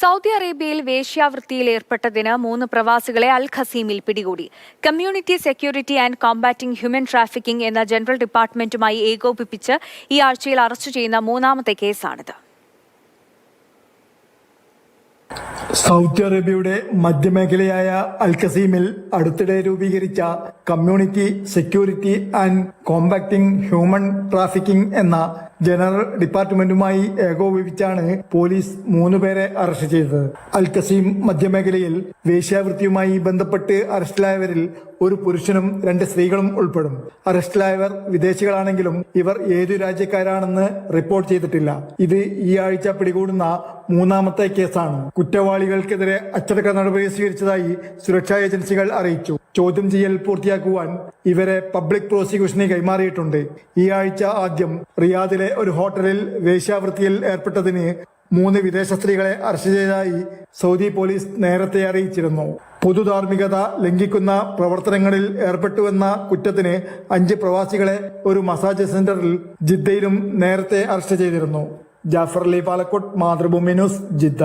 Saudi അറേബ്യയിൽ വേശ്യാവൃത്തിയിൽ ഏർപ്പെട്ടതിന് 3 പ്രവാസികളെ അൽ ഖസീമിൽ പിടികൂടി. Community security and combating human trafficking എന്ന ജനറൽ ഡിപ്പാർട്ട്മെന്റുമായി ഏകോപിപ്പിച്ച് ഈ ആഴ്ചയിൽ അറസ്റ്റ് ചെയ്യുന്ന 3ാമത്തെ കേസാണിത്. സൗദി അറേബ്യയുടെ മധ്യമേഖലയായ അൽ ഖസീമിൽ അടുത്തിടെ രൂപീകരിച്ച community security and combating human trafficking എന്ന ജനറൽ ഡിപ്പാർട്ട്മെന്റുമായി ഏകോപിപ്പിച്ചാണ് പോലീസ് 3 പേരെ അറസ്റ്റ് ചെയ്തത്. അൽ ഖസീം മധ്യമേഖലയിൽ വേശ്യാവൃത്തിയുമായി ബന്ധപ്പെട്ട് അറസ്റ്റിലായവരിൽ ഒരു പുരുഷനും 2 സ്ത്രീകളും ഉൾപ്പെടും. അറസ്റ്റിലായവർ വിദേശികളാണെങ്കിലും ഇവർ ഏതു രാജ്യക്കാരാണെന്ന് റിപ്പോർട്ട് ചെയ്തിട്ടില്ല. ഇത് ഈ ആഴ്ച പിടികൂടുന്ന 3ാമത്തെ കേസാണ്. കുറ്റവാളികൾക്കെതിരെ അച്ചടക്ക നടപടി സ്വീകരിച്ചതായി സുരക്ഷാ ഏജൻസികൾ അറിയിച്ചു. ചോദ്യം ചെയ്യൽ പൂർത്തിയാക്കുവാൻ ഇവരെ പബ്ലിക് പ്രോസിക്യൂഷന് കൈമാറിയിട്ടുണ്ട്. ഈ ആഴ്ച ആദ്യം റിയാദിലെ ഒരു ഹോട്ടലിൽ വേശ്യാവൃത്തിയിൽ ഏർപ്പെട്ടതിന് 3 വിദേശ സ്ത്രീകളെ അറസ്റ്റ് ചെയ്തതായി സൗദി പോലീസ് നേരത്തെ അറിയിച്ചിരുന്നു. പൊതുധാർമ്മികത ലംഘിക്കുന്ന പ്രവർത്തനങ്ങളിൽ ഏർപ്പെട്ടുവെന്ന കുറ്റത്തിന് 5 പ്രവാസികളെ ഒരു മസാജ് സെന്ററിൽ ജിദ്ദയിലും നേരത്തെ അറസ്റ്റ് ചെയ്തിരുന്നു. Jafar Ali Balakot, Mathrubhumi news, Jeddah.